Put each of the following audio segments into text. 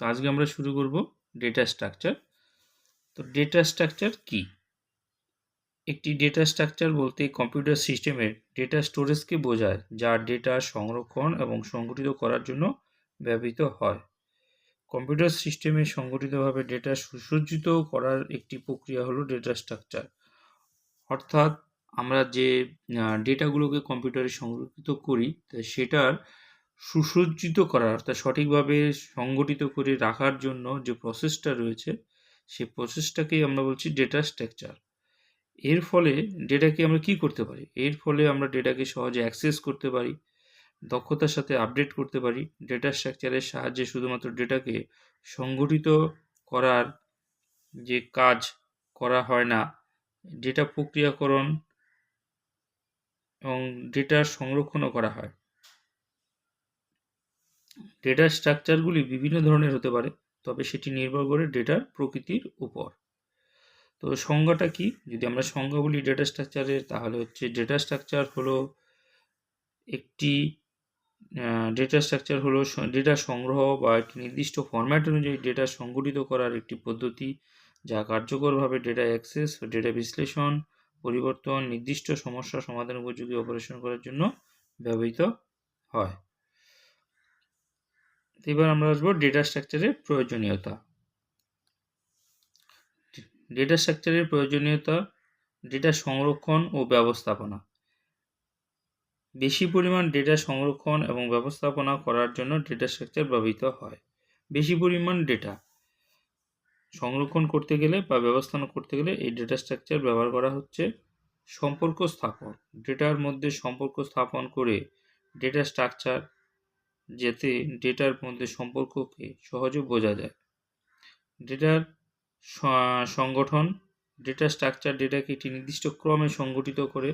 তো আজকে আমরা শুরু করব ডেটা স্ট্রাকচার। তো ডেটা স্ট্রাকচার কি? একটি ডেটা স্ট্রাকচার বলতে কম্পিউটার সিস্টেমের ডেটা স্টোরেজকে বোঝায়, যা ডেটা সংরক্ষণ এবং সংগঠিত করার জন্য ব্যবহৃত হয়। কম্পিউটার সিস্টেমে সংগঠিতভাবে ডেটা সুসজ্জিত করার একটি প্রক্রিয়া হলো ডেটা স্ট্রাকচার। অর্থাৎ আমরা যে ডেটাগুলোকে কম্পিউটারে সংরক্ষিত করি, সেটার সুসজ্জিত করার অর্থাৎ সঠিকভাবে সংগঠিত করে রাখার জন্য যে প্রসেসটা রয়েছে, সেই প্রসেসটাকেই আমরা বলছি ডেটা স্ট্রাকচার। এর ফলে ডেটাকে আমরা কি করতে পারি? এর ফলে আমরা ডেটাকে সহজে অ্যাক্সেস করতে পারি, দক্ষতার সাথে আপডেট করতে পারি। ডেটা স্ট্রাকচারের সাহায্যে শুধুমাত্র ডেটাকে সংগঠিত করার যে কাজ করা হয় না, ডেটা প্রক্রিয়াকরণ এবং ডেটার সংরক্ষণও করা হয়। ডেটা স্ট্রাকচারগুলি বিভিন্ন ধরনের হতে পারে, তবে সেটি নির্ভর করে ডেটার প্রকৃতির উপর। তো সংজ্ঞাটা কি? যদি আমরা সংজ্ঞা বলি ডেটা স্ট্রাকচারের, তাহলে হচ্ছে ডেটা স্ট্রাকচার হলো একটি ডেটা স্ট্রাকচার হলো ডেটা সংগ্রহ বা একটি নির্দিষ্ট ফরম্যাট অনুযায়ী ডেটা সংগঠিত করার একটি পদ্ধতি, যা কার্যকরভাবে ডেটা অ্যাক্সেস, ডেটা বিশ্লেষণ, পরিবর্তন, নির্দিষ্ট সমস্যা সমাধান উপযোগী অপারেশন করার জন্য ব্যবহৃত হয়। এবার আমরা আসবো ডেটা স্ট্রাকচারের প্রয়োজনীয়তা। ডেটা স্ট্রাকচারের প্রয়োজনীয়তা: ডেটা সংরক্ষণ ও ব্যবস্থাপনা। বেশি পরিমাণ ডেটা সংরক্ষণ এবং ব্যবস্থাপনা করার জন্য ডেটা স্ট্রাকচার ব্যবহৃত হয়। বেশি পরিমাণ ডেটা সংরক্ষণ করতে গেলে বা ব্যবস্থাপনা করতে গেলে এই ডেটা স্ট্রাকচার ব্যবহার করা হচ্ছে। সম্পর্ক স্থাপন: ডেটার মধ্যে সম্পর্ক স্থাপন করে ডেটা স্ট্রাকচার, যাতে ডেটার মধ্যে সম্পর্ককে সহজে বোঝা যায়। ডেটার সংগঠন: ডেটা স্ট্রাকচার ডেটাকে একটি নির্দিষ্ট ক্রমে সংগঠিত করে।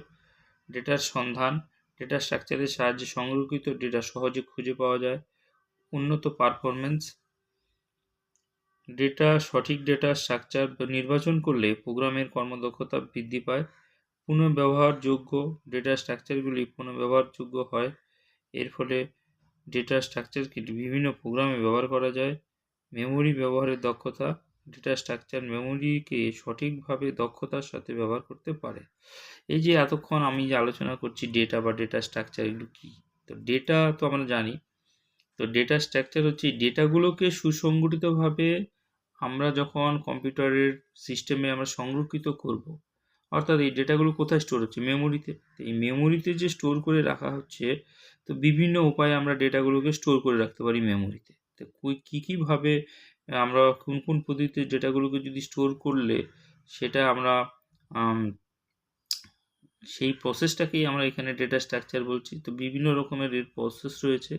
ডেটার সন্ধান: ডেটা স্ট্রাকচারের সাহায্যে সংরক্ষিত ডেটা সহজে খুঁজে পাওয়া যায়। উন্নত পারফরম্যান্স: সঠিক ডেটা স্ট্রাকচার নির্বাচন করলে প্রোগ্রামের কর্মদক্ষতা বৃদ্ধি পায়। পুনঃব্যবহারযোগ্য: ডেটা স্ট্রাকচারগুলি পুনঃব্যবহারযোগ্য হয়। এর ফলে ডেটা স্ট্রাকচারকে বিভিন্ন প্রোগ্রামে ব্যবহার করা যায়। মেমোরি ব্যবহারের দক্ষতা: ডেটা স্ট্রাকচার মেমোরিকে সঠিকভাবে দক্ষতার সাথে ব্যবহার করতে পারে। এই যে এতক্ষণ আমি যে আলোচনা করছি ডেটা বা ডেটা স্ট্রাকচার, এগুলো কী? তো ডেটা তো আমরা জানি। তো ডেটা স্ট্রাকচার হচ্ছে ডেটাগুলোকে সুসংগঠিতভাবে আমরা যখন কম্পিউটারের সিস্টেমে আমরা সংরক্ষিত করব, অর্থাৎ এই ডেটাগুলো কোথায় স্টোর হচ্ছে? মেমোরিতে। তো এই মেমোরিতে যে স্টোর করে রাখা হচ্ছে, তো বিভিন্ন উপায়ে আমরা ডেটাগুলোকে স্টোর করে রাখতে পারি মেমোরিতে। তো কীভাবে আমরা কোন কোন পদ্ধতিতে ডেটাগুলোকে যদি স্টোর করলে সেটা আমরা সেই প্রসেসটাকেই আমরা এখানে ডেটা স্ট্রাকচার বলছি। তো বিভিন্ন রকমের এর প্রসেস রয়েছে,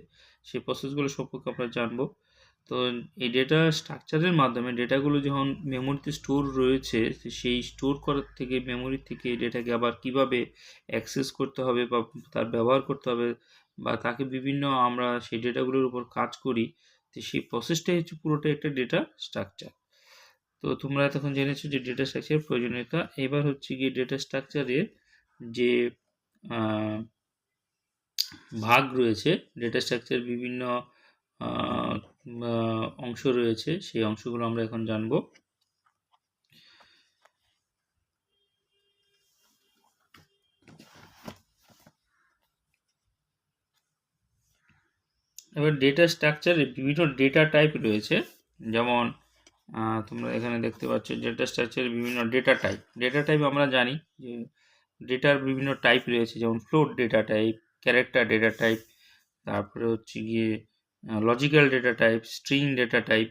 সেই প্রসেসগুলো সম্পর্কে আমরা জানব। তো এই ডেটা স্ট্রাকচারের মাধ্যমে ডেটাগুলো যখন মেমোরিতে স্টোর রয়েছে, সেই স্টোর করার থেকে মেমোরি থেকে ডেটাকে আবার কিভাবে অ্যাক্সেস করতে হবে বা তার ব্যবহার করতে হবে, বা তাকে বিভিন্ন আমরা সেই ডেটাগুলোর উপর কাজ করি, তো সেই প্রসেসটাই হচ্ছে পুরোটা একটা ডেটা স্ট্রাকচার। তো তোমরা এতক্ষণ জেনেছো যে ডেটা স্ট্রাকচারের প্রয়োজনীয়তা। এবার হচ্ছে গিয়ে ডেটা স্ট্রাকচারের যে ভাগ রয়েছে, ডেটা স্ট্রাকচার বিভিন্ন অংশ রয়েছে, সেই অংশগুলো আমরা এখন জানব। এবার ডেটা স্ট্রাকচারে বিভিন্ন ডেটা টাইপ রয়েছে, যেমন তোমরা এখানে দেখতে পাচ্ছ ডেটা স্ট্রাকচারের বিভিন্ন ডেটা টাইপ। ডেটা টাইপ আমরা জানি যে ডেটার বিভিন্ন টাইপ রয়েছে, যেমন float data type, character data type, তারপরে হচ্ছে গিয়ে logical data type, string data type,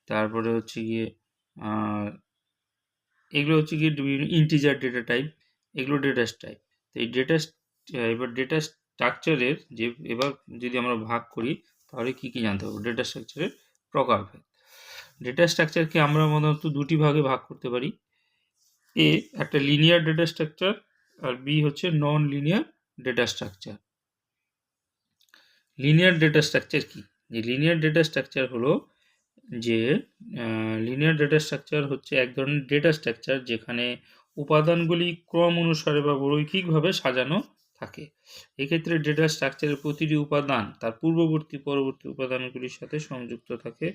তারপরে হচ্ছে গিয়ে এগুলো হচ্ছে গিয়ে বিভিন্ন ইন্টিজার ডেটা টাইপ, এগুলো ডেটা টাইপ। তো এই এবার ডেটা স্ট্রাকচারের যে এবার যদি আমরা ভাগ করি, তাহলে কী কী জানতে হবে? ডেটা স্ট্রাকচারের প্রকারভেদ। ডেটা স্ট্রাকচারকে আমরা মূলত দুটি ভাগে ভাগ করতে পারি। এ একটা লিনিয়ার ডেটা স্ট্রাকচার, আর বি হচ্ছে non linear data structure. Linear data structure কি? যে লিনিয়ার ডেটা স্ট্রাকচার হলো যে লিনিয়ার ডেটা স্ট্রাকচার হচ্ছে এক ধরনের ডেটা স্ট্রাকচার যেখানে উপাদানগুলি ক্রম অনুসারে বা রৈখিকভাবে সাজানো থাকে। এক্ষেত্রে ডেটা স্ট্রাকচারের প্রতিটি উপাদান তার পূর্ববর্তী পরবর্তী উপাদানগুলির সাথে সংযুক্ত থাকে।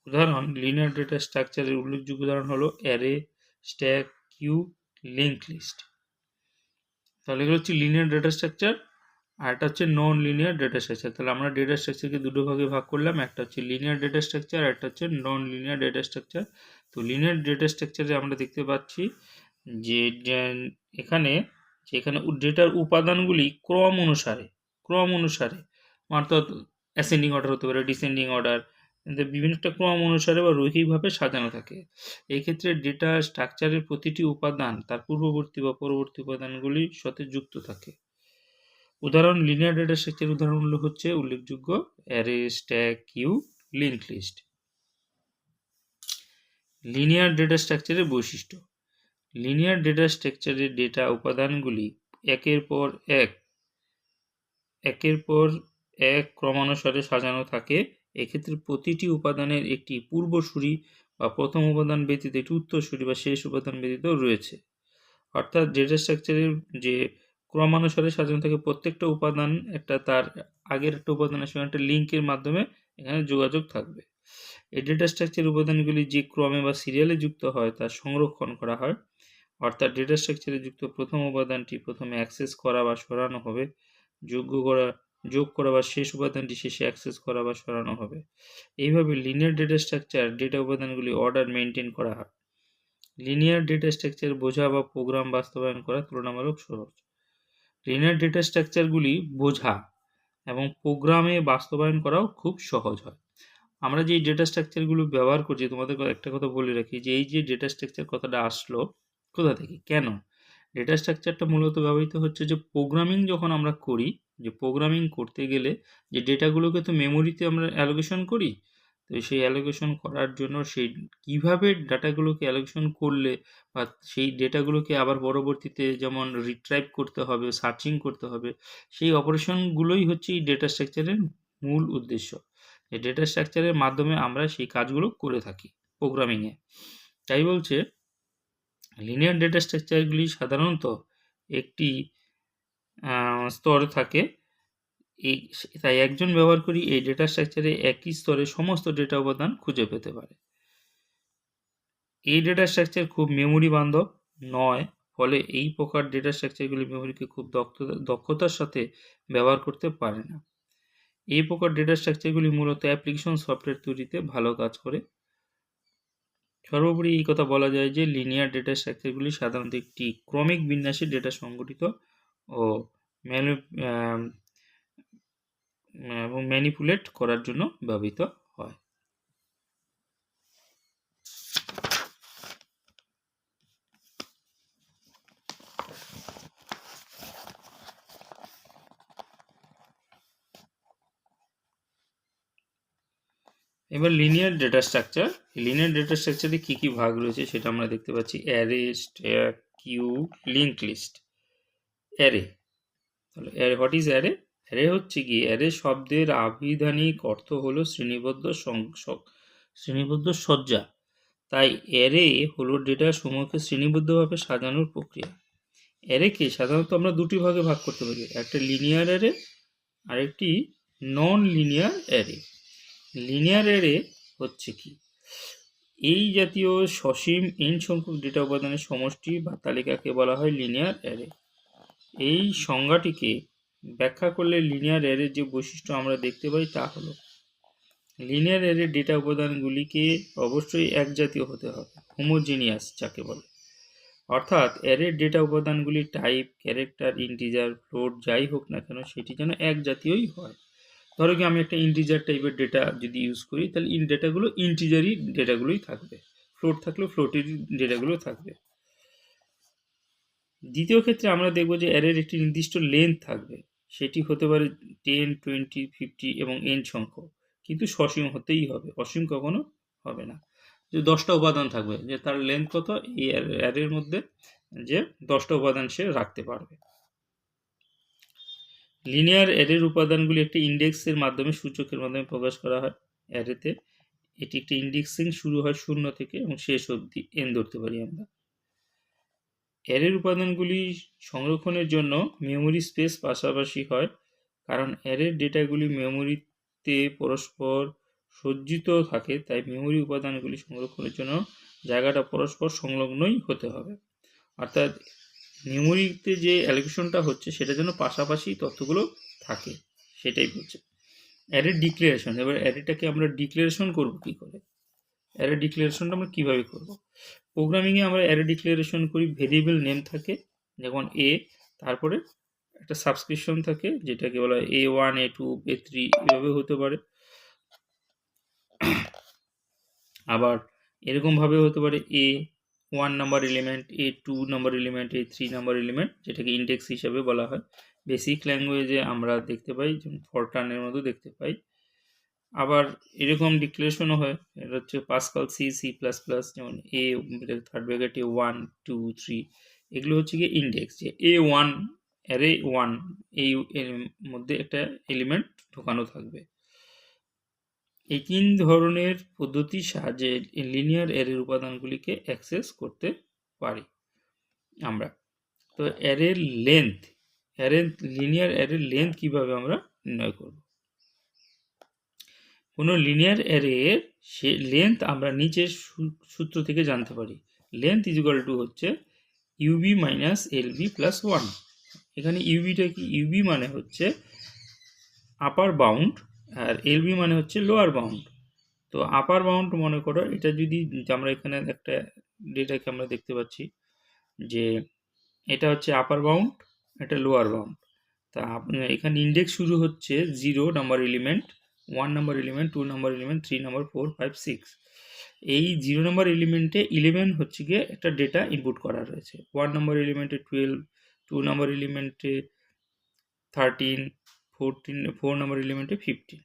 উদাহরণ, লিনিয়ার ডেটা স্ট্রাকচারের উল্লেখযোগ্য উদাহরণ হলো array, stack, queue, link list. তাহলে এগুলো হচ্ছে লিনিয়ার ডেটা স্ট্রাকচার, আর একটা হচ্ছে নন লিনিয়ার ডেটা স্ট্রাকচার। তাহলে আমরা ডেটা স্ট্রাকচারকে দুটো ভাগে ভাগ করলাম, একটা হচ্ছে লিনিয়ার ডেটা স্ট্রাকচার, আর একটা হচ্ছে নন লিনিয়ার ডেটা স্ট্রাকচার। তো লিনিয়ার ডেটা স্ট্রাকচারে আমরা দেখতে পাচ্ছি যে এখানে ডেটার উপাদানগুলি ক্রম অনুসারে অর্থাৎ অ্যাসেন্ডিং অর্ডার হতে পারে, ডিসেন্ডিং অর্ডার, বিভিন্ন একটা ক্রম অনুসারে বা রৈখিকভাবে সাজানো থাকে। এই ক্ষেত্রে ডেটা স্ট্রাকচারের প্রতিটি উপাদান তার পূর্ববর্তী বা পরবর্তী উপাদানগুলির সাথে যুক্ত থাকে। উদাহরণ, লিনিয়ার ডেটা স্ট্রাকচার উদাহরণগুলো হচ্ছে উল্লেখযোগ্য array, stack, queue, link list. Linear data স্ট্রাকচারের বৈশিষ্ট্য। লিনিয়ার ডেটা স্ট্রাকচারের ডেটা উপাদানগুলি একের পর এক ক্রমানুসারে সাজানো থাকে। এক্ষেত্রে প্রতিটি উপাদানের একটি পূর্বসূরি বা প্রথম উপাদান ব্যতীত একটি উত্তরসূরি বা শেষ উপাদান ব্যতীত রয়েছে। অর্থাৎ ডেটা স্ট্রাকচারের যে ক্রমানুসারে সাজানো থাকে, প্রত্যেকটা উপাদান একটা তার আগের একটা উপাদানের সঙ্গে একটা লিঙ্কের মাধ্যমে এখানে যোগাযোগ থাকবে। এই ডেটা স্ট্রাকচার উপাদানগুলি যে ক্রমে বা সিরিয়ালে যুক্ত হয় তা সংরক্ষণ করা হয়। অর্থাৎ ডেটা স্ট্রাকচারে যুক্ত প্রথম উপাদানটি প্রথমে অ্যাক্সেস করা বা সরানো হবে, যোগ করা বা শেষ উপাদানটি শেষে অ্যাক্সেস করা বা সরানো হবে। এইভাবে লিনিয়ার ডেটা স্ট্রাকচার ডেটা উপাদানগুলি অর্ডার মেনটেন করা হয়। লিনিয়ার ডেটা স্ট্রাকচার বোঝা বা প্রোগ্রাম বাস্তবায়ন করা তুলনামূলক সহজ। লিনিয়ার ডেটা স্ট্রাকচারগুলি বোঝা এবং প্রোগ্রামে বাস্তবায়ন করাও খুব সহজ হয়। আমরা যে ডেটা স্ট্রাকচারগুলো ব্যবহার করছি, তোমাদের একটা কথা বলে রাখি যে এই যে ডেটা স্ট্রাকচার কথাটা আসলো কোথা থেকে, কেন? ডেটা স্ট্রাকচারটা মূলত ব্যবহৃত হচ্ছে যে প্রোগ্রামিং যখন আমরা করি, যে প্রোগ্রামিং করতে গেলে যে ডেটাগুলোকে তো মেমোরিতে আমরা অ্যালোকেশন করি, তো সেই অ্যালোকেশন করার জন্য সেই কীভাবে ডাটাগুলোকে অ্যালোকেশন করলে বা সেই ডেটাগুলোকে আবার পরবর্তীতে যেমন রিট্রাইভ করতে হবে, সার্চিং করতে হবে, সেই অপারেশনগুলোই হচ্ছে এই ডেটা স্ট্রাকচারের মূল উদ্দেশ্য। এই ডেটা স্ট্রাকচারের মাধ্যমে আমরা সেই কাজগুলো করে থাকি প্রোগ্রামিংয়ে। তাই বলছে লিনিয়ার ডেটা স্ট্রাকচারগুলি সাধারণত একটি স্তরে থাকে। তাই একজন ব্যবহারকারী এই ডেটা স্ট্রাকচারে একই স্তরে সমস্ত ডেটা উপাদান খুঁজে পেতে পারে। এই ডেটা স্ট্রাকচার খুব মেমোরি বান্ধব নয়, ফলে এই প্রকার ডেটা স্ট্রাকচারগুলি মেমোরিকে খুব দক্ষতার সাথে ব্যবহার করতে পারে না। এই প্রকার ডেটা স্ট্রাকচারগুলি মূলত অ্যাপ্লিকেশন সফটওয়্যার তৈরিতে ভালো কাজ করে। সর্বোপরি এই কথা বলা যায় যে লিনিয়ার ডেটা স্ট্রাকচারগুলি সাধারণত একটি ক্রমিক বিন্যাসে ডেটা সংগঠিত ও ম্যানিপুলেট করার জন্য ব্যবহৃত হয়। এবার linear data structure. Linear data স্ট্রাকচারে কী কী ভাগ রয়েছে সেটা আমরা দেখতে পাচ্ছি। Array, stack, queue, link list. Array, তাহলে হোয়াট ইজ অ্যারে? অ্যারে হচ্ছে কি, অ্যারে শব্দের আবিধানিক অর্থ হলো শ্রেণীবদ্ধ সজ্জা। তাই অ্যারে হলো ডেটা সমূহকে শ্রেণীবদ্ধভাবে সাজানোর প্রক্রিয়া। অ্যারেকে সাধারণত আমরা দুটি ভাগে ভাগ করতে পারি, একটা লিনিয়ার অ্যারে আর একটি non linear array. Linear array হচ্ছে কি, এই জাতীয় সসীম n সংখ্যক ডেটা উপাদানের সমষ্টি বা তালিকাকে বলা হয় লিনিয়ার অ্যারে। এই সংজ্ঞাটিকে ব্যাখ্যা করলে লিনিয়ার অ্যারের যে বৈশিষ্ট্য আমরা দেখতে পাই তা হলো, লিনিয়ার অ্যারের ডেটা উপাদানগুলিকে অবশ্যই এক জাতীয় হতে হবে, হোমোজিনিয়াস যাকে বলে। অর্থাৎ অ্যারের ডেটা উপাদানগুলির টাইপ, ক্যারেক্টার, ইন্টিজার, ফ্লোট যাই হোক না কেন সেটি যেন এক জাতীয়ই হয়। ধরো কি আমি একটা ইন্টিজার টাইপের ডেটা যদি ইউজ করি, তাহলে ডেটাগুলো ইন্টিজারই ডেটাগুলোই থাকবে, ফ্লোট থাকলেও ফ্লোটের ডেটাগুলো থাকবে। দ্বিতীয় ক্ষেত্রে আমরা দেখব যে অ্যারের একটি নির্দিষ্ট লেন্থ থাকবে, সেটি হতে পারে 10, 20, 50 এবং n সংখ্যক, কিন্তু সসীম হতেই হবে, অসীম কখনো হবে না। যে 10টা উপাদান থাকবে, যে তার লেন্থ কত, এই অ্যারের মধ্যে যে 10টা উপাদান সে রাখতে পারবে। লিনিয়ার অ্যারের উপাদানগুলি একটি ইন্ডেক্সের মাধ্যমে সূচকের মাধ্যমে প্রকাশ করা হয়। অ্যারেতে এটি একটি ইন্ডেক্সিং শুরু হয় 0 থেকে এবং শেষ অবধি n ধরতে পারি আমরা। অ্যারের উপাদানগুলি সংরক্ষণের জন্য মেমোরি স্পেস পাশাপাশি হয়, কারণ অ্যারের ডেটাগুলি মেমোরিতে পরস্পর সজ্জিত থাকে, তাই মেমোরি উপাদানগুলি সংরক্ষণের জন্য জায়গাটা পরস্পর সংলগ্নই হতে হবে। অর্থাৎ মেমোরিতে যে অ্যালোকেশনটা হচ্ছে সেটা যেন পাশাপাশি তথ্যগুলো থাকে, সেটাই বলছে। অ্যারের ডিক্লারেশন, এবার অ্যারেটাকে আমরা ডিক্লারেশন করব কী করে? অ্যারে ডিক্লারেশনটা আমরা কীভাবে করব? প্রোগ্রামিংয়ে আমরা অ্যারে ডিক্লারেশন করি, ভেরিয়েবল নেম থাকে যেমন এ, তারপরে একটা সাবস্ক্রিপশন থাকে যেটাকে বলা হয় A1 A2 A3 এভাবে হতে পারে। আবার এরকমভাবে হতে পারে A1 number element, A2 number element, A3 number element, যেটাকে ইন্ডেক্স হিসাবে বলা হয়। বেসিক ল্যাঙ্গুয়েজে আমরা দেখতে পাই, যেমন ফরট্রানের মতো দেখতে পাই। আবার এরকম ডিক্লারেশনও হয়, এটা হচ্ছে পাসকাল C++, যেমন এ থার্ড ব্র্যাকেটে 1 2 3, এগুলো হচ্ছে গিয়ে ইন্ডেক্স, যে A1 অ্যারে 1 এই এর মধ্যে একটা এলিমেন্ট ঢোকানো থাকবে। এই তিন ধরনের পদ্ধতির সাহায্যে লিনিয়ার অ্যারের উপাদানগুলিকে অ্যাক্সেস করতে পারি আমরা। তো অ্যারের লেন্থ, লিনিয়ার অ্যারের লেন্থ কীভাবে আমরা নির্ণয় করব? কোনো লিনিয়ার অ্যারের সে লেন্থ আমরা নিচের সূত্র থেকে জানতে পারি। লেন্থ ইজ ইকুয়াল টু হচ্ছে ইউবি মাইনাস এলবি প্লাস 1। এখানে ইউবিটা কি? ইউবি মানে হচ্ছে আপার বাউন্ড আর এলবি মানে হচ্ছে লোয়ার বাউন্ড। তো আপার বাউন্ড মনে করো এটা যদি আমরা এখানে একটা ডেটাকে আমরা দেখতে পাচ্ছি যে এটা হচ্ছে আপার বাউন্ড, এটা লোয়ার বাউন্ড। তা এখানে ইন্ডেক্স শুরু হচ্ছে 0 number element, 1 number element, 2 number element, 3 number, 4 5 6। এই 0 নাম্বার এলিমেন্টে 11 হচ্ছে গিয়ে একটা ডেটা ইনপুট করা রয়েছে, 1 নাম্বার এলিমেন্টে 12, 2 নাম্বার এলিমেন্টে 13, 4 নাম্বার এলিমেন্টে 15।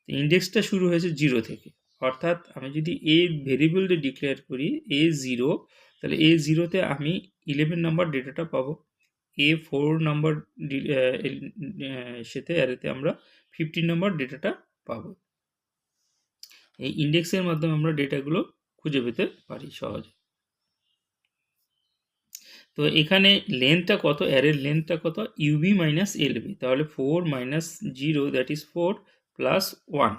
ইন্ডেক্সটা শুরু হয়েছে 0 থেকে, অর্থাৎ আমি যদি এ ভেরিয়েবলটা ডিক্লেয়ার করি A0, তাহলে A0তে আমি 11 নাম্বার ডেটাটা পাবো। A4 নাম্বার সেতে অ্যারেতে আমরা 15 নাম্বার ডেটাটা পাবো। এই ইন্ডেক্সের মাধ্যমে আমরা ডেটাগুলো খুঁজে পেতে পারি সহজে। তো এখানে লেন্থটা কত? অ্যারের লেন্থটা কত? ইউবি মাইনাস এলবি, তাহলে 4 minus 0 that is 4 plus 1,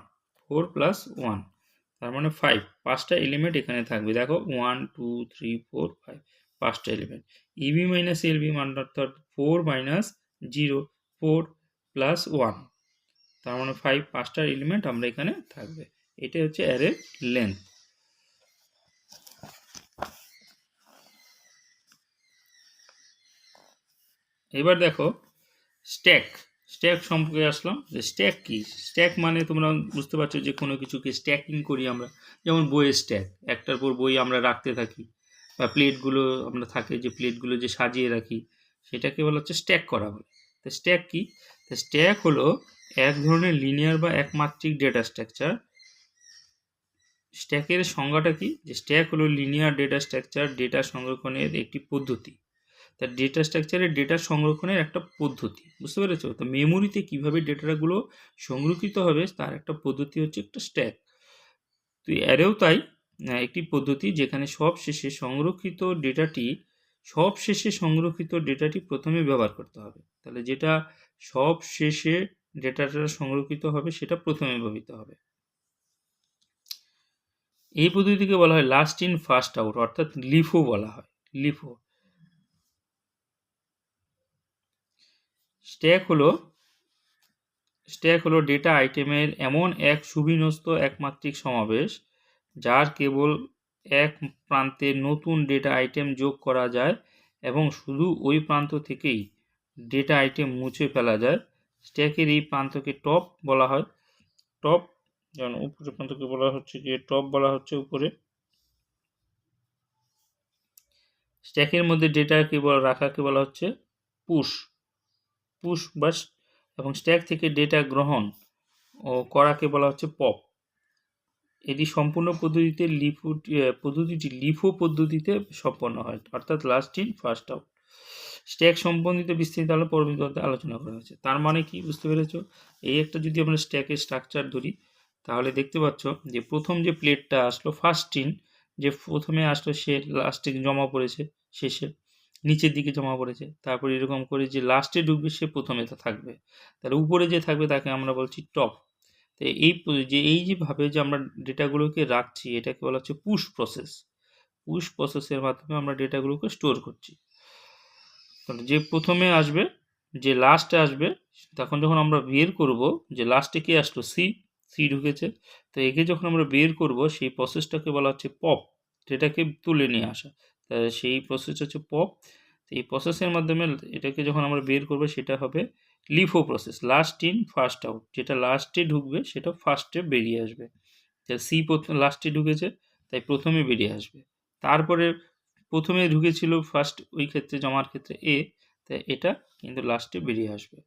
4 plus 1 তার মানে 5। 5টা এলিমেন্ট এখানে থাকবে, দেখো 1 2 3 4 5, 5টা এলিমেন্ট। ইবি মাইনাস এলবি মানে অর্থাৎ 4 মাইনাস 0 4 প্লাস 1, তার মানে 5, 5টা এলিমেন্ট আমরা এখানে থাকবে। এটাই হচ্ছে অ্যারের লেন্থ। এবার দেখো স্ট্যাক সম্পর্কে আসলাম। যে স্ট্যাক কি? স্ট্যাক মানে তোমরা বুঝতে পারছো যে কোনো কিছুকে স্ট্যাকিং করি আমরা, যেমন বইয়ের স্ট্যাক, একটার পর বই আমরা রাখতে থাকি, বা প্লেটগুলো আমরা থাকে যে প্লেটগুলো যে সাজিয়ে রাখি, সেটাকে বলা হচ্ছে স্ট্যাক করা বলে। তো স্ট্যাক কি? তো স্ট্যাক হলো এক ধরনের লিনিয়ার বা একমাত্রিক ডেটা স্ট্রাকচার। স্ট্যাকের সংজ্ঞাটা কি? যে স্ট্যাক হলো লিনিয়ার ডেটা স্ট্রাকচার, ডেটা সংরক্ষণের একটি পদ্ধতি। তার ডেটা স্ট্রাকচারে ডেটা সংরক্ষণের একটা পদ্ধতি, বুঝতে পেরেছো? তো মেমোরিতে কিভাবে ডেটাগুলো সংরক্ষিত হবে তার একটা পদ্ধতি হচ্ছে একটা স্ট্যাক। তো অ্যারেও তাই একটি পদ্ধতি, যেখানে সবশেষে সংরক্ষিত ডেটাটি প্রথমে ব্যবহার করতে হবে। তাহলে যেটা সব শেষে ডেটাটা সংরক্ষিত হবে সেটা প্রথমে ব্যবহৃত হবে। এই পদ্ধতিকে বলা হয় লাস্ট ইন ফার্স্ট আউট, অর্থাৎ লিফো বলা হয়। লিফো স্ট্যাক হলো ডেটা আইটেমের এমন এক সুবিন্যস্ত একমাত্রিক সমাবেশ যার কেবল এক প্রান্তে নতুন ডেটা আইটেম যোগ করা যায় এবং শুধু ওই প্রান্ত থেকেই ডেটা আইটেম মুছে ফেলা যায়। স্ট্যাকের এই প্রান্তকে টপ বলা হয়। টপ, যেমন উপরের প্রান্তকে বলা হচ্ছে যে টপ বলা হচ্ছে উপরে। স্ট্যাকের মধ্যে ডেটাকে রাখাকে বলা হচ্ছে পুশ বাস, এবং স্ট্যাক থেকে ডেটা গ্রহণ ও করাকে বলা হচ্ছে পপ। এটি সম্পূর্ণ পদ্ধতিটি লিফো পদ্ধতিতে সম্পন্ন হয়, অর্থাৎ last in first out. Stack সম্বন্ধিত বিস্তৃত পরবর্তীতে আলোচনা করা হয়েছে। তার মানে কি বুঝতে পেরেছ? এই একটা যদি আমরা স্ট্যাকের স্ট্রাকচার ধরি, তাহলে দেখতে পাচ্ছ যে প্রথম যে প্লেটটা আসলো, ফার্স্ট ইন যে প্রথমে আসলো সে লাস্টে জমা পড়েছে শেষে। নিচের দিকে জমা পড়েছে, তারপর এরকম করে যে লাস্টে ঢুকবে সে প্রথমে থাকবে, তাহলে উপরে যে থাকবে তাকে আমরা বলছি টপ। তো এই যেভাবে যে আমরা ডেটাগুলোকে রাখছি এটাকে বলা হচ্ছে পুশ প্রসেস। পুশ প্রসেসের মাধ্যমে আমরা ডেটাগুলোকে স্টোর করছি। তাহলে যে প্রথমে আসবে, যে লাস্টে আসবে, তখন যখন আমরা বের করব যে লাস্টে কে আসলো, সি ঢুকেছে, তো একে যখন আমরা বের করব সেই প্রসেসটাকে বলা হচ্ছে পপ, যেটাকে তুলে নিয়ে আসা। সেই প্রসেস হচ্ছে পপ। তো এই প্রসেসের মাধ্যমে এটাকে যখন আমরা বের করব সেটা হবে LIFO process, last in first out. যেটা লাস্টে ঢুকবে সেটা ফার্স্টে বেরিয়ে আসবে। সি প্রথম লাস্টে ঢুকেছে তাই প্রথমে বেরিয়ে আসবে। তারপরে প্রথমে ঢুকেছিল ফার্স্ট ওই ক্ষেত্রে জমার ক্ষেত্রে এ, তাই এটা কিন্তু লাস্টে বেরিয়ে আসবে।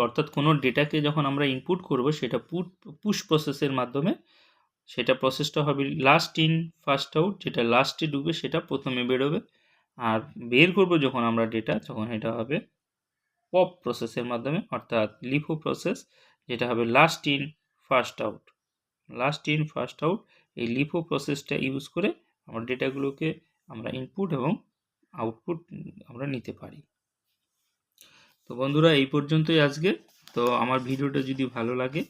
অর্থাৎ কোনো ডেটাকে যখন আমরা ইনপুট করব সেটা পুশ প্রসেসের মাধ্যমে সেটা প্রসেসটা হবে লাস্ট ইন ফার্স্ট আউট, যেটা লাস্টে ঢুকবে সেটা প্রথমে বেরোবে। আর বের করব যখন আমরা ডেটা, তখন এটা হবে পপ প্রসেসের মাধ্যমে, অর্থাৎ লিফো প্রসেস, যেটা হবে last in first out. Last in first out এই লিফো প্রসেসটা ইউজ করে আমরা ডেটাগুলোকে আমরা ইনপুট এবং আউটপুট আমরা নিতে পারি। তো বন্ধুরা এই পর্যন্তই আজকে। তো আমার ভিডিওটা যদি ভালো লাগে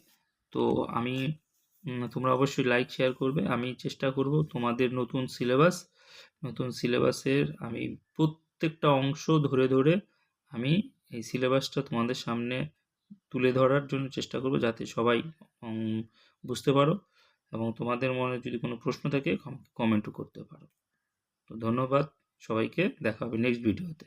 তো আমি তোমরা অবশ্যই লাইক শেয়ার করবে। আমি চেষ্টা করব তোমাদের নতুন সিলেবাসের আমি প্রত্যেকটা অংশ ধরে ধরে আমি এই সিলেবাসটা তোমাদের সামনে তুলে ধরার জন্য চেষ্টা করব, যাতে সবাই বুঝতে পারো এবং তোমাদের মনে যদি কোনো প্রশ্ন থাকে কমেন্টও করতে পারো। তো ধন্যবাদ সবাইকে, দেখা হবে নেক্সট ভিডিওতে।